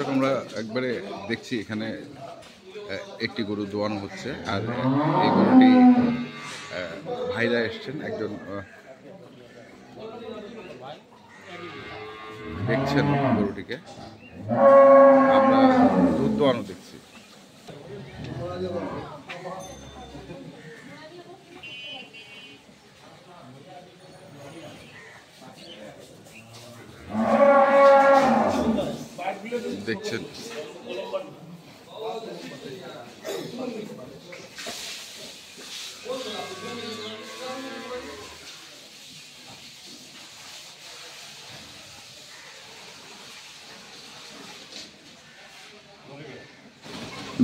দর্শক আমরা একবারে দেখছি এখানে একটি গরু দোয়ানো হচ্ছে, আর এই গরুটি ভাইরা এসছেন, একজন দেখছেন গরুটিকে, আমরা দুধ দোয়ানো দেখছি। দেখছেন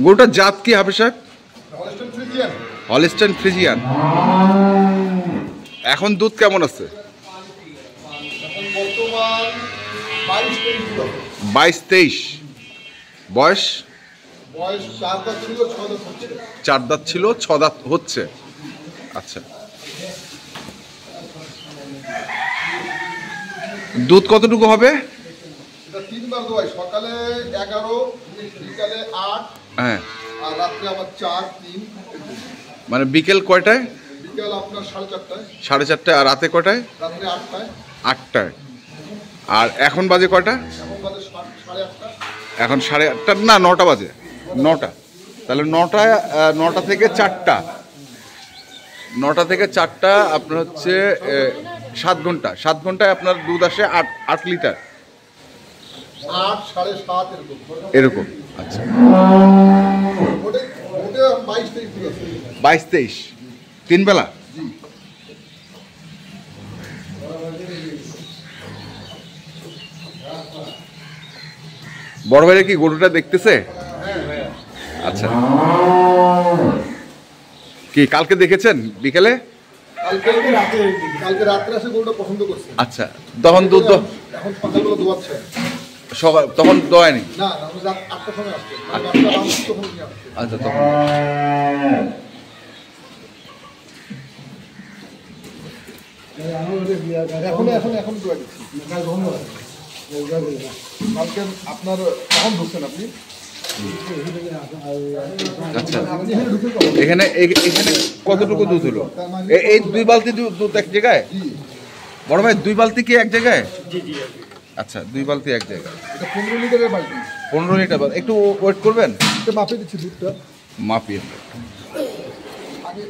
গরুটার জাত কি হবে সাহেব? Holstein Friesian. এখন দুধ কেমন আছে? 22-23। বয়স 4 দাঁত ছিল, 6 দাঁত হচ্ছে। আচ্ছা, দুধ কতটুকু হবে? তিনবার দোয়াই, সকালে 11, বিকালে 8, হ্যাঁ, আর রাত্রে আবার 4, 3। মানে বিকেল কয়টায়? বিকেল আপনার 4:30টায়। 4:30টায়। আর রাতে কয়টায়? রাত্রে 8টায়। 8টায়। আর এখন বাজে কয়টা? এখন বাজে 8:30। এখন 8:30 না, 9টা বাজে। 9টা। তাহলে 9টা থেকে 4টা, 9টা থেকে 4টা আপনার হচ্ছে 7 ঘন্টা। 7 ঘন্টায় আপনার দুধ আসে 8 লিটার। 8, 7.5 এরকম। আচ্ছা, 22-23 তিন বেলা। বড় ভাইরা কি গরুটা দেখতেছে? আচ্ছা, কি কালকে দেখেছেন বিকেলে? কালকে রাত্রে এসে গরুটা পছন্দ করছে। আচ্ছা, তখন দুধ এখন সকালবেলা দোয়াচ্ছে। সকাল তখন দোয়ায়নি? না, রাত 8টার সময় আসছে। আচ্ছা, তখন এখন দোয়া দিচ্ছি। কালকে আপনার কখন ঢুকছেন আপনি? আচ্ছা, এখানে কতটুকু দুধ হলো? এই 2 বালতি দুধ এক জায়গায়? বড় ভাই 2 বালতি কি এক জায়গায়? আচ্ছা, 2 বালতি এক জায়গায়। 15 লিটারের বালতি। 15 লিটার। একটু ওয়েট করবেন, মাপিয়ে দিচ্ছি দুধটা। মাপিয়ে। আগে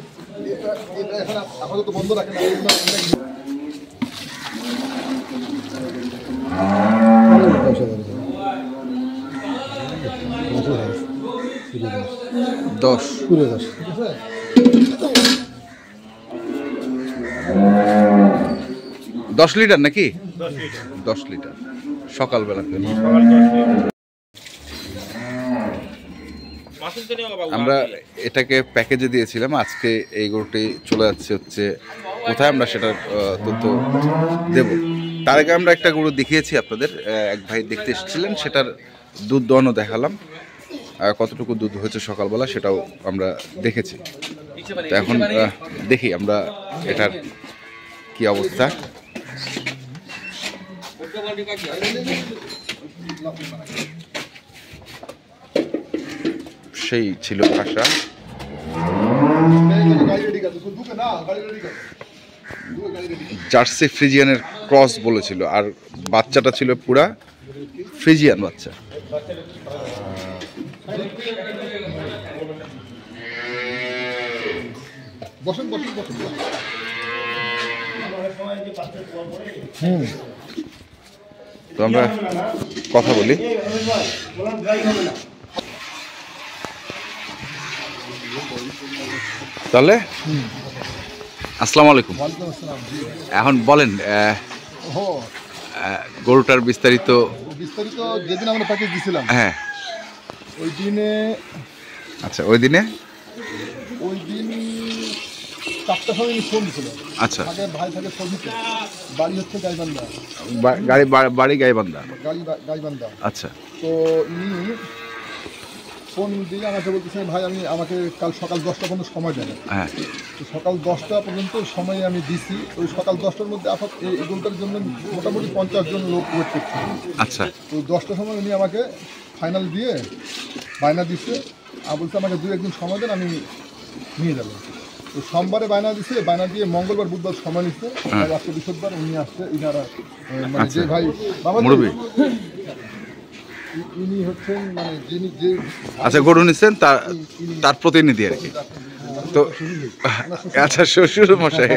এটা এখন আপাতত বন্ধ রাখেন। 10 লিটার নাকি? 10 লিটার সকালবেলা। আমরা এটাকে প্যাকেজে দিয়েছিলাম, আজকে এই গরুটি চলে যাচ্ছে হচ্ছে কোথায়, আমরা সেটার তথ্য দেব। তার আগে আমরা একটা গরু দেখিয়েছি আপনাদের, এক ভাই দেখতে এসেছিলেন, সেটার দুধ দোয়ানো দেখালাম, কতটুকু দুধ হয়েছে সকালবেলা সেটাও আমরা দেখেছি। তো এখন দেখি আমরা এটার কি অবস্থা। সেই ছিল আশা। জার্সি ফ্রিজিয়ানের ক্রস বলেছিল, আর বাচ্চাটা ছিল পুরা ফ্রিজিয়ান বাচ্চা। তো আমরা কথা বলি। তাহলে আসসালামু আলাইকুম। এখন বলেন গরুটার বিস্তারিত। যেদিন আমরা প্যাকেজ দিছিলাম, হ্যাঁ, ওই দিনে। আচ্ছা, ওই দিন 4টার সময় ফোন দিছিল। আচ্ছা, ভাই থাকে সবজিতে, বাড়ি হচ্ছে গাইবান্ধা। বাড়ি গাইবান্ধা। গাইবান্ধা। আচ্ছা, তো ইনি ফোন দিয়ে আমাকে বলতেছেন, ভাই আমাকে কাল সকাল 10টা পর্যন্ত সময় দেন। হ্যাঁ, তো সকাল 10টা পর্যন্ত সময় আমি দিছি। ওই সকাল 10টার মধ্যে এই গরুটার জন্য মোটামুটি 50 জন লোক ওয়েট করছে। আচ্ছা, তো 10টার সময় উনি আমাকে ফাইনাল দিয়ে বায়না দিচ্ছে, আর বলছে আমাকে 2-1 দিন সময় দেন, আমি নিয়ে যাবো। তো সোমবারে বায়না দিচ্ছে, বায়না দিয়ে মঙ্গলবার বুধবার সময় নিচ্ছে, আজকে বৃহস্পতিবার উনি আসছে। ইনারা মানে যে ভাই বাবা মুরব্বী ইনি হচ্ছেন মানে যিনি যে আচ্ছা গরু নিচ্ছেন তার প্রতিনিধি আর কি। তো আচ্ছা শ্বশুর মশাই,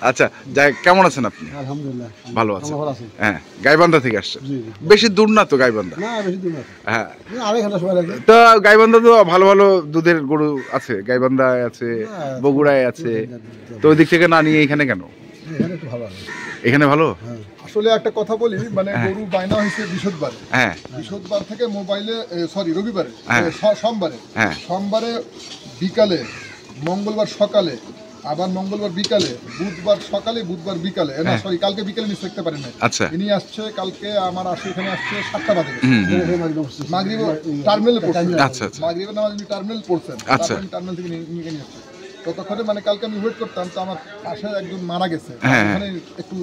আচ্ছা যাই, কেমন আছেন আপনি? আলহামদুলিল্লাহ ভালো আছেন? ভালো আছি। হ্যাঁ, গাইবান্ধা থেকে আসছেন? বেশি দূর না তো গাইবান্ধা? না বেশি দূর না, হ্যাঁ, আড়াই ঘন্টা সময় লাগে। তো গাইবান্ধা তো ভালো ভালো দুধের গরু আছে, গাইবান্ধায় আছে, বগুড়ায় আছে, তো ওই দিক থেকে না নিয়ে এখানে কেন? এখানে একটু ভালো আছে। এখানে ভালো? আসলে একটা কথা বলি, মানে গরু বায়না হয়েছে বৃহস্পতিবার, হ্যাঁ বৃহস্পতিবার থেকে মোবাইলে রবিবারে, হ্যাঁ। সোমবারে, হ্যাঁ। সোমবারে বিকালে, মঙ্গলবার সকালে, আবার মঙ্গলবার বিকালে, বুধবার সকালে, বুধবার বিকালে, না সরি কালকে বিকালে মিস থাকতে পারেন না। আচ্ছা। ইনি আসছে কালকে, আমার আসছে এখানে আসছে 7টা বাজে, হুম, মাগরিব টার্মিনালে পড়ছেন। আচ্ছা আচ্ছা মাগরিবের নামাজ উনি টার্মিনাল পড়ছেন, আচ্ছা। তারপর টার্মিনাল থেকে নিয়ে আসছে। ততক্ষণে মানে কালকে আমি ওয়েট করতাম, তো আমার পাশে একজন মারা গেছে, হ্যাঁ। ওখানে একটু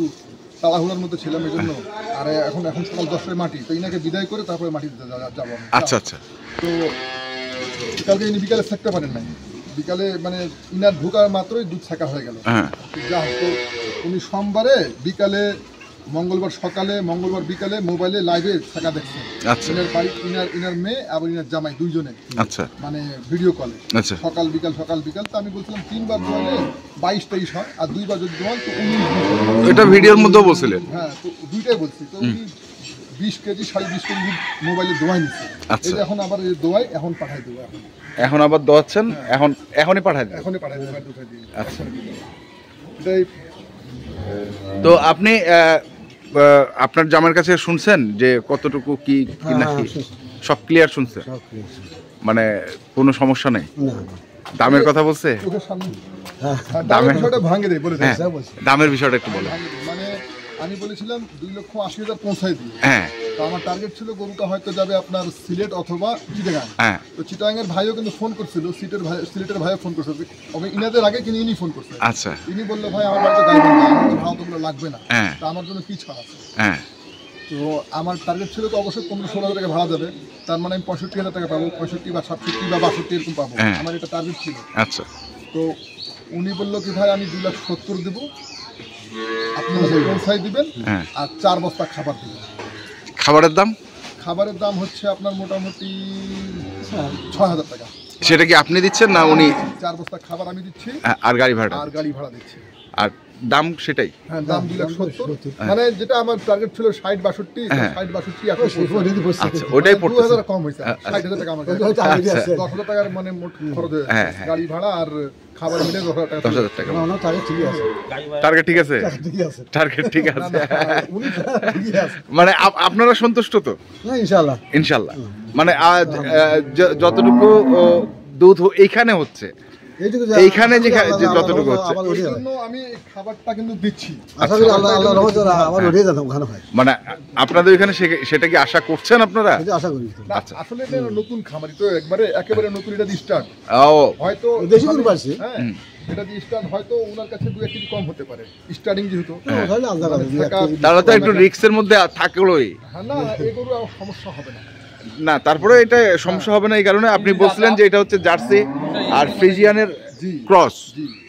তাড়াহুড়ার মধ্যে ছিলাম এই জন্য। আর এখন সকাল 10টায় মাটি, তো ইনাকে বিদায় করে তারপরে মাটি দিতে যাবো আমি। আচ্ছা আচ্ছা তো কালকে ইনি বিকালে থাকতে পারেন নাই, বিকালে মানে ইনার ঢোকার মাত্রই দুধ ছাকা হয়ে গেল। হ্যাঁ যা হোক, তো উনি সোমবারে বিকালে, মঙ্গলবার সকালে, মঙ্গলবার বিকালে মোবাইলে লাইভে ছাকা দেখছে। আচ্ছা। ইনার বাড়ি, ইনার মেয়ে এবং ইনার জামাই দুইজনে, আচ্ছা মানে ভিডিও কলে আচ্ছা সকাল বিকাল। তো আমি বলছিলাম 3বার দোয়ালে 22-23 হয়, আর 2বার যদি দোয়াল তো 19। এটা ভিডিওর মধ্যেও বলছিলেন? হ্যাঁ, তো দুইটাই বলছি। তো উনি 20 কেজি 20.5 কেজি দুধ মোবাইলে দোয়াই নিচ্ছে। আচ্ছা। এই যে এখন আবার এই দোয়াই এখন পাঠাই দেবো, এখন আবার দোয়াচ্ছেন? এখনই পাঠায় দেন? এখনই পাঠাই দেবো, দুধ দিয়ে। আচ্ছা। এটাই তো আপনি আপনার জামার কাছে শুনছেন যে কতটুকু কি নাকি সব ক্লিয়ার শুনছেন? মানে কোনো সমস্যা নেই? দামের কথা বলছে? চোখের সামনে দামের- দামের বিষয়টা ভাঙে দেয় বলে দেয়। হ্যাঁ, দামের বিষয়টা একটু বলেন। মানে আমি বলেছিলাম 2,80,000 পৌঁছাই দিই। হ্যাঁ তো আমার টার্গেট ছিল গরুটা হয়তো যাবে আপনার সিলেট অথবা চিটাগাং। হ্যাঁ তো চিটাগাংয়ের ভাইও কিন্তু ফোন করছিল, সিলেটের ভাইও ফোন করছিল, তবে ইনাদের আগে কিন্তু ইনি ফোন করছে। আচ্ছা ইনি বললো ভাই আমার বাড়িতে গাইবান্ধা, আমার তো ভাড়া তোগুলো লাগবে না, হ্যাঁ। তা আমার জন্য কি ছাড় আছে? হ্যাঁ তো আমার টার্গেট ছিল তো অবশ্যই 15-16 টাকা ভাড়া যাবে, তার মানে আমি 65,000 টাকা পাবো, 65 বা 67 বা 62 এরকম পাবো, হ্যাঁ। আমার এটা টার্গেট ছিল। আচ্ছা তো উনি বললো কি ভাই আমি 2,70,000 দেবো, আপনি আমাকে পৌঁছাই দিবেন, হ্যাঁ। আর 4 বস্তা খাবার দিবেন। খাবারের দাম? খাবারের দাম হচ্ছে আপনার মোটামুটি 6,000 টাকা। সেটা কি আপনি দিচ্ছেন না উনি? 4 বস্তা খাবার আমি দিচ্ছি, আর গাড়ি ভাড়া? আর গাড়ি ভাড়া দিচ্ছি। আর দাম সেটাই? হ্যাঁ, দাম 2,70,000, মানে যেটা আমার টার্গেট ছিল 60-62, হ্যাঁ। 60-62 এখন আচ্ছা ওটাই পড়তেছে? 2,000 কম হয়েছে, 60,000 টাকা আমার কাছে। আচ্ছা 10,000 টাকার মানে মোট খরচ হয়ে হ্যাঁ, যাচ্ছে। হ্যাঁ। গাড়ি ভাড়া আর খাবার মিলে 10,000 টাকা। 10,000 টাকা ঠিকই আছে, টার্গেট? ঠিক আছে, ঠিকই আছে, টার্গেট ঠিক না, আছে। না, উনি ঠিকই আছে। মানে আপনারা সন্তুষ্ট তো? না ইনশাআল্লাহ। ইনশাল্লাহ। মানে আজ যতটুকু দুধ এইখানে হচ্ছে, এইখানে যে যতটুকু হচ্ছে, এই জন্য আমি এই খাবারটা কিন্তু দিচ্ছি। আশা করি আল্লাহ রহমতে আবার উঠে যেতাম ওখানে হয়, মানে আপনাদের ওইখানে সেটা কি আশা করছেন আপনারা? আশা করি। না, আচ্ছা। আসলে এটা নতুন খামারি তো, একেবারে নতুন, এটা দিয়ে স্টার্ট ও হয়তো দেশি গরু পাচ্ছি। হ্যাঁ, এটা দিয়ে স্টার্ট হয়তো ওনার কাছে 2-1 কেজি কম হতে পারে স্টার্টিং যেহেতু। তাহলে আলাদা কথা, তাহলে তো একটু রিস্কের মধ্যে থাকলোই হ্যাঁ, না এই গরু আর সমস্যা হবে না। না, তারপরে এটা সমস্যা হবে না। এই কারণে আপনি বলছিলেন যে এটা হচ্ছে জার্সি আর ফ্রিজিয়ানের ক্রস,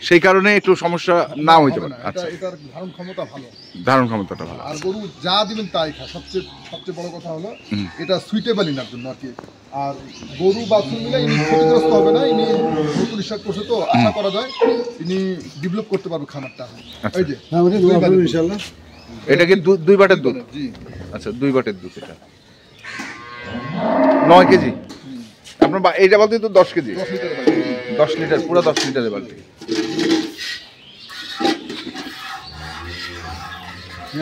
সেই কারণে একটু সমস্যা না হইতে পারে। এটা আচ্ছা, এটার ধারণ ক্ষমতা ভালো, ধারণ ক্ষমতাটা ভালো। আর গরু যা দিবেন তাই খায়। সবচেয়ে বড় কথা হলো এটা সুইটেবল ইনার জন্য আর কি। আর গরু বাছুর মিলে ইনি ক্ষতিগ্রস্ত হবে না, ইনি নতুন স্টার্ট করছে তো আশা করা যায় ইনি ডেভেলপ করতে পারবে খামারটা। এই যে হ্যাঁ ওটা দোয়া করব ইনশাআল্লাহ। এটা কি 2 বাটের দুধ? জি, আচ্ছা 2 বাটের দুধ। এটা 9 কেজি। আপনার এইটা বলতে তো 10 কেজি, 10 লিটার বাড়ি। 10 লিটার, পুরো 10 লিটারের বালতি।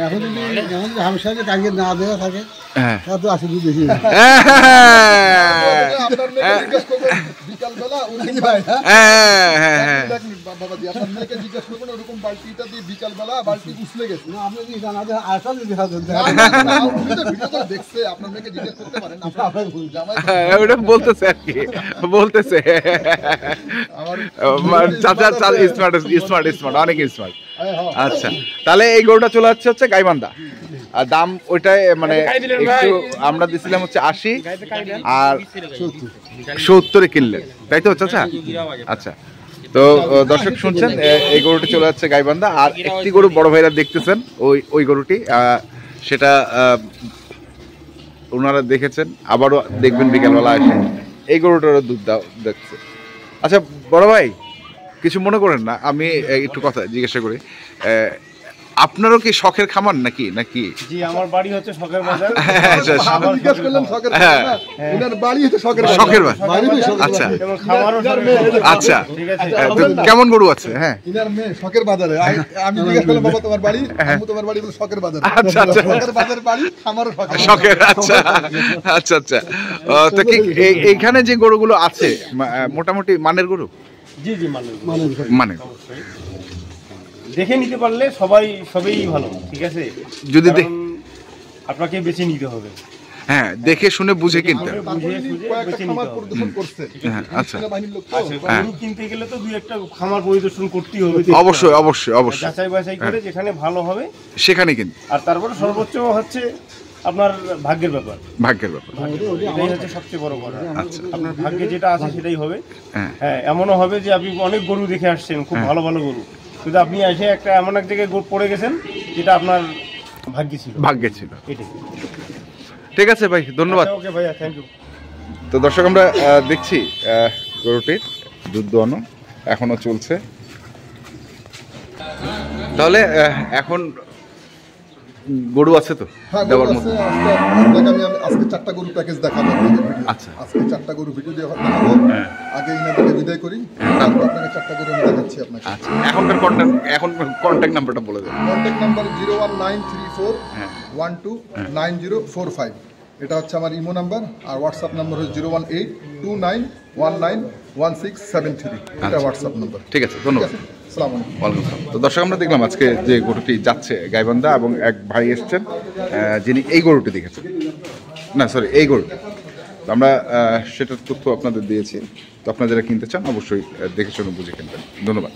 এখন যদি হামসাকে টার্গেট না দেওয়া থাকে হ্যাঁ তা তো আসলে বেশি আপনার মেয়েকে জিজ্ঞেস করবেন বিকালবেলা উনি ভাই বাবাজি আপনার মেয়েকে জিজ্ঞেস করবেন ওরকম বালতিটা দিয়ে বিকালবেলা বালতি উছলে গেছে। না আপনি কি জানা যে আশা যদি হাজার উনি তো ভিডিওটা দেখছে, আপনার মেয়েকে জিজ্ঞেস করতে পারেন। আপনার জামাই ওটা বলতেছে আর কি, বলতেছে আমার চাচা স্মার্ট, অনেক স্মার্ট। আচ্ছা, তাহলে এই গরুটা চলে যাচ্ছে হচ্ছে গাইবান্ধা। আর দাম ওইটাই মানে একটু আমরা দিছিলাম হচ্ছে 80 আর 70 কিনলেন, তাই তো চাচা? আচ্ছা, তো দর্শক শুনছেন এই গরুটি চলে যাচ্ছে গাইবান্ধা। আর একটি গরু বড় ভাইরা দেখতেছেন, ওই গরুটি সেটা ওনারা দেখেছেন, আবারও দেখবেন বিকেলবেলা এসে এই গরুটারও দুধ দেখছে। আচ্ছা বড় ভাই, কিছু মনে করেন না, আমি একটু কথা জিজ্ঞাসা করি, আপনারও কি শখের খামার নাকি? জি, আমার বাড়ি হচ্ছে শখের বাজার। আমি জিজ্ঞেস করলাম শখের বাজার না, ওনার বাড়ি হচ্ছে শখের বাজার। শখের বাজার, বাড়ি তো শখের আচ্ছা বাজার। এবং খামারও শখের বাজার। আচ্ছা, ঠিক আছে। তো কেমন গরু আছে? হ্যাঁ, ইনার মেয়ে শখের বাজারে। আমি জিজ্ঞেস করলাম বাবা তোমার বাড়ি? আমি তোমার বাড়ি বলে শখের বাজারে। আচ্ছা, আচ্ছা। শখের বাজার বাড়ি, খামারও শখের। আচ্ছা আচ্ছা আচ্ছা। তো কি এইখানে যে গরুগুলো আছে মোটামুটি মানের গরু? জি জি, মালিক মানে দেখে নিতে পারলে সবই ভালো, ঠিক আছে। যদি কারণ আপনাকে বেছে নিতে হবে। হ্যাঁ, দেখে শুনে বুঝে কিনতে হবে। বুঝে সুঝে কয়েকটা বেছে খামার নিতে হবে। পরিদর্শন করছে। হ্যাঁ, আচ্ছা সেনাবাহিনীর লোক তো। আচ্ছা, গরু কিনতে গেলে তো দুই একটা খামার পরিদর্শন করতেই হবে। অবশ্যই অবশ্যই অবশ্যই, যাচাই বাছাই করে যেখানে ভালো হবে সেখানে কিন্তু আর তারপরে সর্বোচ্চ হচ্ছে আপনার ভাগ্যের ব্যাপার। ভাগ্যের ব্যাপার। এটাই হচ্ছে সবচেয়ে বড় কথা। আচ্ছা। আপনার ভাগ্যে যেটা আছে সেটাই হবে। হ্যাঁ। হ্যাঁ, এমনও হবে যে আপনি অনেক গরু দেখে আসছেন, খুব ভালো ভালো গরু, কিন্তু আপনি এসে একটা এমন এক জায়গায় পড়ে গেছেন যেটা আপনার ভাগ্যে ছিল। ভাগ্যে ছিল। এটাই। ঠিক আছে ভাই, ধন্যবাদ। ওকে ভাইয়া, থ্যাংক ইউ। তো দর্শক আমরা দেখছি গরুটির দুধ দোয়ানো এখনো চলছে। তাহলে এখন গরু আছে তো হ্যাঁ, গরু দেওয়ার আছে। মধ্যে? আপনাকে আমি আজকে 4টা গরু প্যাকেজ দেখাবো আপনাদের ভিডিও। আচ্ছা। আজকে 4টা গরু ভিডিও দেখাবো। আগে ইনাদেরকে বিদায় করি, তারপর আপনাকে 4টা গরু আমি দেখাচ্ছি আপনাকে। আচ্ছা, এখন কন্ট্যাক্ট নাম্বারটা বলে দেন। কন্ট্যাক্ট নাম্বার 01934 হ্যাঁ। 129045। এটা হচ্ছে আমার ইমো নাম্বার। আর হোয়াটসঅ্যাপ নাম্বার হচ্ছে 01829191673। এটা হোয়াটসঅ্যাপ নাম্বার। ঠিক আছে, ধন্যবাদ। আসসালামু আলাইকুম। ওয়ালাইকুম আসসালাম। তো দর্শক আমরা দেখলাম আজকে যে গরুটি যাচ্ছে গাইবান্ধা, এবং এক ভাই এসছেন যিনি এই গরুটি দেখেছেন, না সরি এই গরু, আমরা সেটার তথ্য আপনাদের দিয়েছি। তো আপনারা যারা কিনতে চান অবশ্যই দেখে শুনে বুঝে কিনবেন। ধন্যবাদ।